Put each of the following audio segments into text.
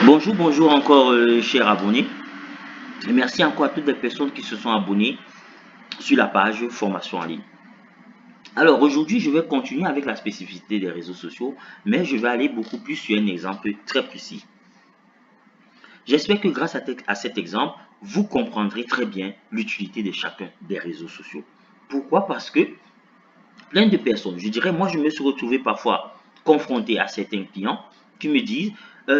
Bonjour encore, chers abonnés. Et merci encore à toutes les personnes qui se sont abonnées sur la page formation en ligne. Alors aujourd'hui, je vais continuer avec la spécificité des réseaux sociaux, mais je vais aller beaucoup plus sur un exemple très précis. J'espère que grâce à cet exemple, vous comprendrez très bien l'utilité de chacun des réseaux sociaux. Pourquoi? Parce que plein de personnes, je dirais, moi je me suis retrouvé parfois confronté à certains clients qui me disent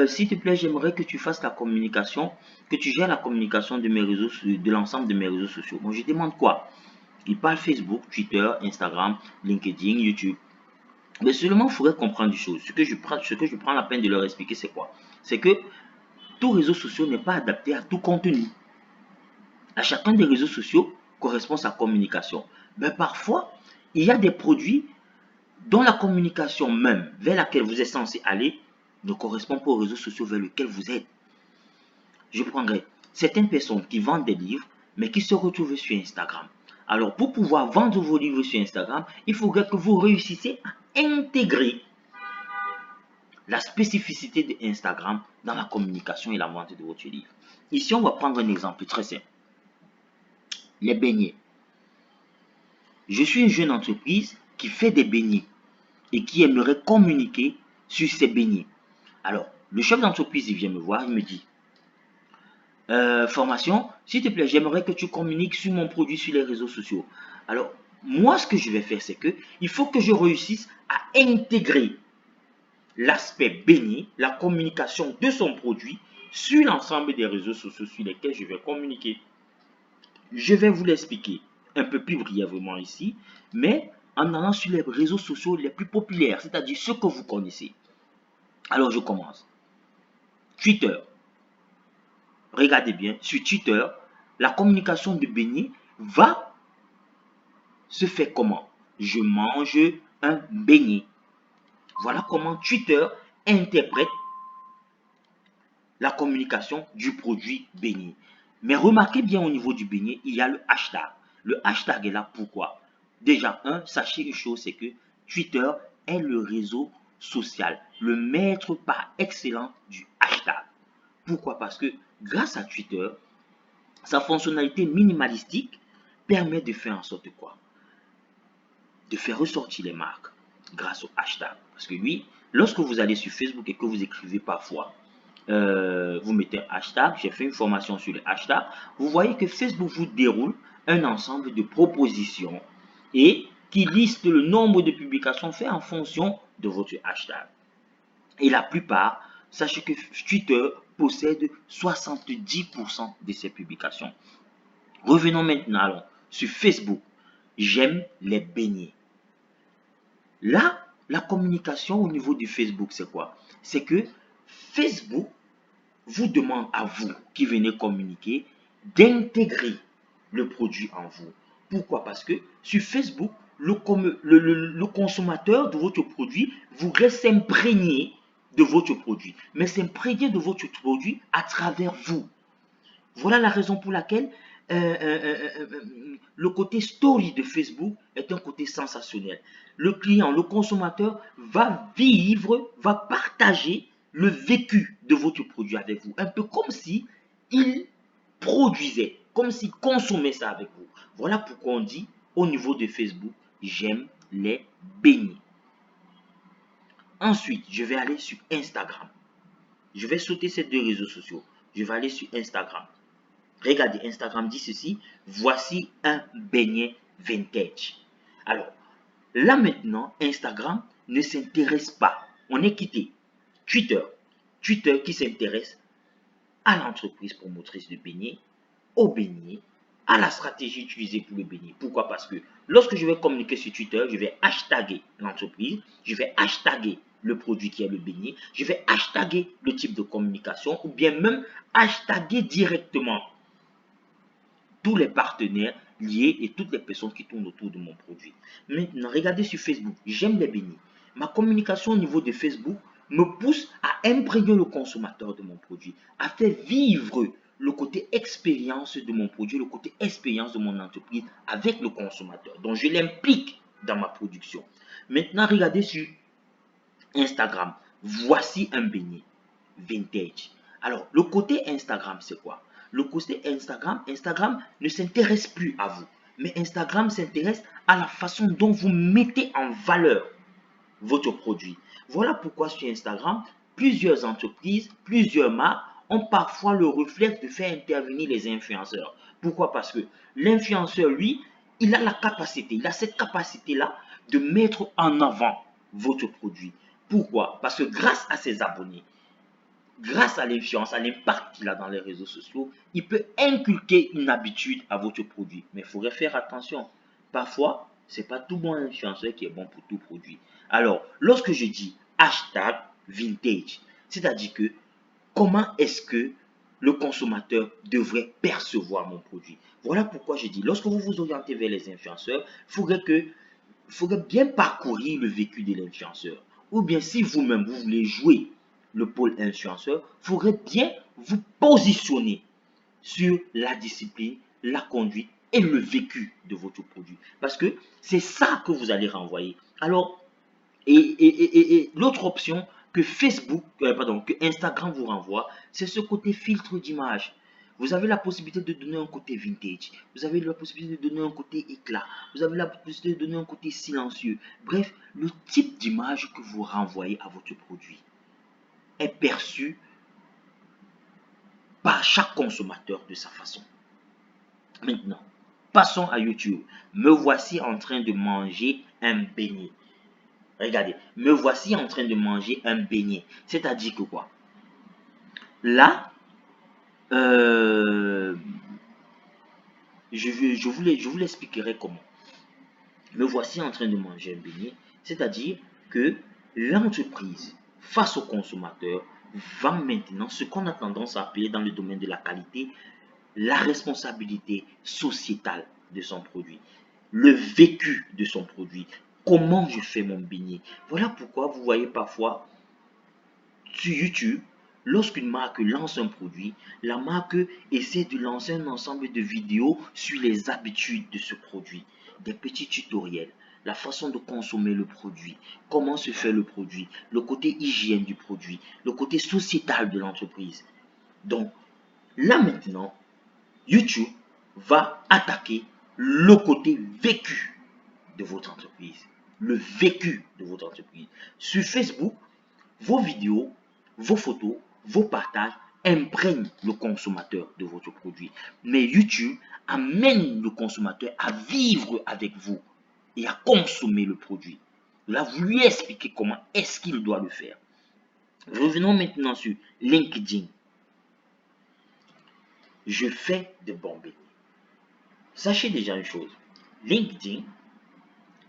s'il te plaît, j'aimerais que tu fasses la communication, que tu gères la communication de mes réseaux, de l'ensemble de mes réseaux sociaux. Bon, je demande quoi? Ils parlent Facebook, Twitter, Instagram, LinkedIn, YouTube. Mais seulement, il faudrait comprendre une chose. Ce que je prends la peine de leur expliquer, c'est quoi? C'est que tout réseau social n'est pas adapté à tout contenu. À chacun des réseaux sociaux correspond sa communication. Mais parfois, il y a des produits dont la communication même vers laquelle vous êtes censé aller ne correspond pas aux réseaux sociaux vers lesquels vous êtes. Je prendrai certaines personnes qui vendent des livres, mais qui se retrouvent sur Instagram. Alors, pour pouvoir vendre vos livres sur Instagram, il faudrait que vous réussissiez à intégrer la spécificité de Instagram dans la communication et la vente de votre livre. Ici, on va prendre un exemple très simple. Les beignets. Je suis une jeune entreprise qui fait des beignets et qui aimerait communiquer sur ces beignets. Alors, le chef d'entreprise, il vient me voir, il me dit, formation, s'il te plaît, j'aimerais que tu communiques sur mon produit sur les réseaux sociaux. Alors, moi, ce que je vais faire, c'est que il faut que je réussisse à intégrer l'aspect beignet, la communication de son produit sur l'ensemble des réseaux sociaux sur lesquels je vais communiquer. Je vais vous l'expliquer un peu plus brièvement ici, mais en allant sur les réseaux sociaux les plus populaires, c'est-à-dire ceux que vous connaissez. Alors, je commence. Twitter. Regardez bien, sur Twitter, la communication de beignet va se faire comment? Je mange un beignet. Voilà comment Twitter interprète la communication du produit beignet. Mais remarquez bien au niveau du beignet, il y a le hashtag. Le hashtag est là pourquoi? Déjà, sachez une chose, c'est que Twitter est le réseau social, le maître par excellence du hashtag. Pourquoi? Parce que grâce à Twitter, sa fonctionnalité minimalistique permet de faire en sorte quoi? De faire ressortir les marques grâce au hashtag. Parce que lui, lorsque vous allez sur Facebook et que vous écrivez parfois, vous mettez un hashtag, j'ai fait une formation sur le hashtag, vous voyez que Facebook vous déroule un ensemble de propositions et qui liste le nombre de publications faites en fonction de votre hashtag. Et la plupart, sachez que Twitter possède 70% de ses publications. Revenons maintenant sur Facebook. J'aime les beignets. Là, la communication au niveau du Facebook, c'est quoi? C'est que Facebook vous demande à vous qui venez communiquer d'intégrer le produit en vous. Pourquoi? Parce que sur Facebook, le consommateur de votre produit voudrait s'imprégner de votre produit, mais s'imprégner de votre produit à travers vous. Voilà la raison pour laquelle le côté story de Facebook est un côté sensationnel. Le client, le consommateur va vivre, va partager le vécu de votre produit avec vous. Un peu comme si il produisait, comme s'il consommait ça avec vous. Voilà pourquoi on dit au niveau de Facebook, j'aime les beignets. Ensuite, je vais aller sur Instagram. Je vais sauter ces deux réseaux sociaux. Je vais aller sur Instagram. Regardez, Instagram dit ceci, voici un beignet vintage. Alors, là maintenant, Instagram ne s'intéresse pas. On est quitté. Twitter. Twitter qui s'intéresse à l'entreprise promotrice de beignets, au beignet, à la stratégie utilisée pour le beignet. Pourquoi? Parce que lorsque je vais communiquer sur Twitter, je vais hashtaguer l'entreprise, je vais hashtaguer le produit qui est le beignet, je vais hashtaguer le type de communication ou bien même hashtaguer directement tous les partenaires liés et toutes les personnes qui tournent autour de mon produit. Maintenant, regardez sur Facebook, j'aime les beignets. Ma communication au niveau de Facebook me pousse à imprégner le consommateur de mon produit, à faire vivre le côté expérience de mon produit, le côté expérience de mon entreprise avec le consommateur. Donc, je l'implique dans ma production. Maintenant, regardez sur Instagram. Voici un beignet vintage. Alors, le côté Instagram, c'est quoi? Le côté Instagram, Instagram ne s'intéresse plus à vous, mais Instagram s'intéresse à la façon dont vous mettez en valeur votre produit. Voilà pourquoi sur Instagram, plusieurs entreprises, plusieurs marques ont parfois le réflexe de faire intervenir les influenceurs. Pourquoi? Parce que l'influenceur, lui, il a la capacité, il a cette capacité-là de mettre en avant votre produit. Pourquoi? Parce que grâce à ses abonnés, grâce à l'influence, à l'impact qu'il a dans les réseaux sociaux, il peut inculquer une habitude à votre produit. Mais il faudrait faire attention. Parfois, ce n'est pas tout bon influenceur qui est bon pour tout produit. Alors, lorsque je dis hashtag vintage, c'est-à-dire que comment est-ce que le consommateur devrait percevoir mon produit. Voilà pourquoi je dis, lorsque vous vous orientez vers les influenceurs, il faudrait bien parcourir le vécu de l'influenceur. Ou bien si vous-même, vous voulez jouer le pôle influenceur, il faudrait bien vous positionner sur la discipline, la conduite et le vécu de votre produit. Parce que c'est ça que vous allez renvoyer. Alors, et l'autre option que que Instagram vous renvoie, c'est ce côté filtre d'image. Vous avez la possibilité de donner un côté vintage, vous avez la possibilité de donner un côté éclat, vous avez la possibilité de donner un côté silencieux. Bref, le type d'image que vous renvoyez à votre produit est perçu par chaque consommateur de sa façon. Maintenant, passons à YouTube. Me voici en train de manger un beignet. Regardez, me voici en train de manger un beignet. C'est-à-dire que quoi? Là, je vous l'expliquerai comment. Me voici en train de manger un beignet. C'est-à-dire que l'entreprise, face au consommateur, va maintenant, ce qu'on a tendance à appeler dans le domaine de la qualité, la responsabilité sociétale de son produit, le vécu de son produit, comment je fais mon beignet. Voilà pourquoi vous voyez parfois sur YouTube, lorsqu'une marque lance un produit, la marque essaie de lancer un ensemble de vidéos sur les habitudes de ce produit, des petits tutoriels, la façon de consommer le produit, comment se fait le produit, le côté hygiène du produit, le côté sociétal de l'entreprise. Donc, là maintenant, YouTube va attaquer le côté vécu de votre entreprise. Le vécu de votre entreprise. Sur Facebook, vos vidéos, vos photos, vos partages imprègnent le consommateur de votre produit. Mais YouTube amène le consommateur à vivre avec vous et à consommer le produit. Là, vous lui expliquez comment est-ce qu'il doit le faire. Revenons maintenant sur LinkedIn. Je fais de bons beignets. Sachez déjà une chose, LinkedIn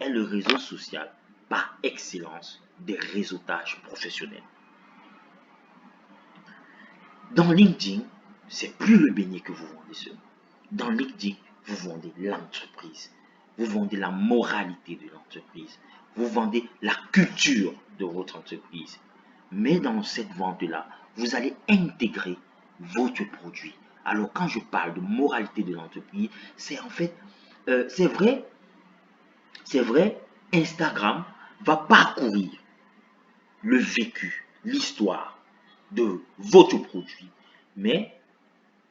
est le réseau social par excellence des réseautages professionnels. Dans LinkedIn, c'est plus le beignet que vous vendez seulement. Dans LinkedIn, vous vendez l'entreprise. Vous vendez la moralité de l'entreprise. Vous vendez la culture de votre entreprise. Mais dans cette vente-là, vous allez intégrer votre produit. Alors, quand je parle de moralité de l'entreprise, c'est en fait, c'est vrai, Instagram va parcourir le vécu, l'histoire de votre produit. Mais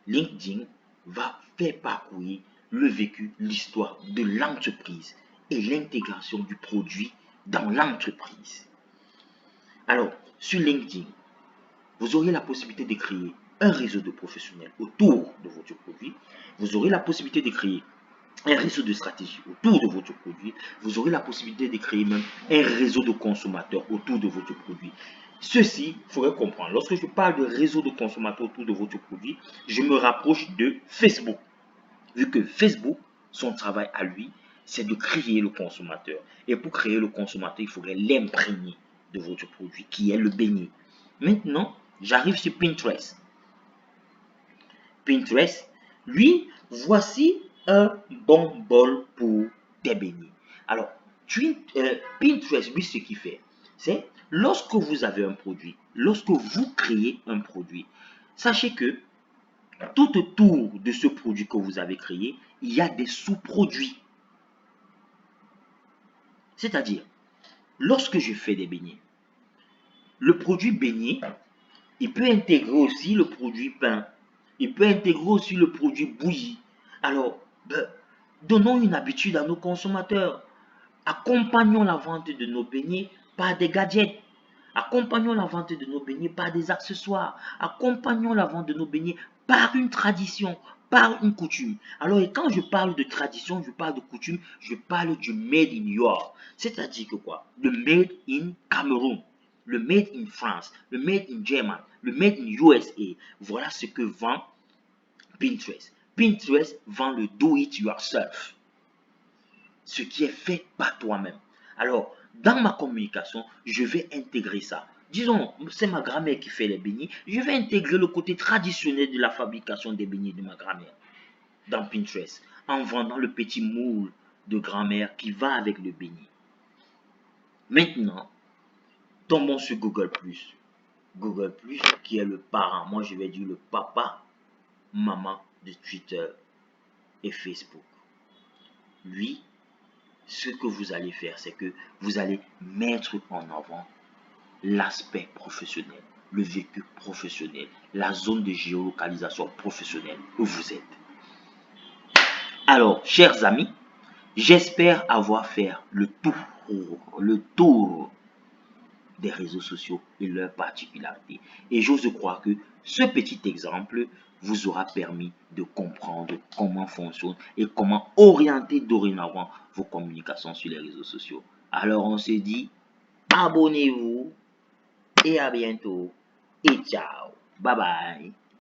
LinkedIn va faire parcourir le vécu, l'histoire de l'entreprise et l'intégration du produit dans l'entreprise. Alors, sur LinkedIn, vous aurez la possibilité de créer un réseau de professionnels autour de votre produit. Vous aurez la possibilité de créer un réseau de stratégie autour de votre produit. Vous aurez la possibilité de créer même un réseau de consommateurs autour de votre produit. Ceci, il faudrait comprendre. Lorsque je parle de réseau de consommateurs autour de votre produit, je me rapproche de Facebook. Vu que Facebook, son travail à lui, c'est de créer le consommateur. Et pour créer le consommateur, il faudrait l'imprégner de votre produit, qui est le beignet. Maintenant, j'arrive sur Pinterest. Pinterest, lui, voici un bon bol pour des beignets. Alors, Pinterest, lui, ce qu'il fait, c'est lorsque vous avez un produit, lorsque vous créez un produit, sachez que tout autour de ce produit que vous avez créé, il y a des sous-produits. C'est-à-dire, lorsque je fais des beignets, le produit beignet Il peut intégrer aussi le produit pain. Il peut intégrer aussi le produit bouilli. Alors, donnons une habitude à nos consommateurs. Accompagnons la vente de nos beignets par des gadgets. Accompagnons la vente de nos beignets par des accessoires. Accompagnons la vente de nos beignets par une tradition, par une coutume. Alors, et quand je parle de tradition, je parle de coutume, je parle du made in Europe. C'est-à-dire que quoi? Le made in Cameroun, le made in France, le made in Germany, le made in USA. Voilà ce que vend Pinterest. Pinterest vend le do it yourself, ce qui est fait par toi-même. Alors, dans ma communication, je vais intégrer ça. Disons, c'est ma grand-mère qui fait les beignets. Je vais intégrer le côté traditionnel de la fabrication des beignets de ma grand-mère dans Pinterest, en vendant le petit moule de grand-mère qui va avec le beignet. Maintenant, tombons sur Google+. Google+, qui est le parent, moi je vais dire le papa, maman de Twitter et Facebook. Lui, ce que vous allez faire, c'est que vous allez mettre en avant l'aspect professionnel, le vécu professionnel, la zone de géolocalisation professionnelle où vous êtes. Alors, chers amis, j'espère avoir fait le tour des réseaux sociaux et leurs particularités. Et j'ose croire que ce petit exemple vous aura permis de comprendre comment fonctionne et comment orienter dorénavant vos communications sur les réseaux sociaux. Alors on se dit, abonnez-vous et à bientôt. Et ciao. Bye bye.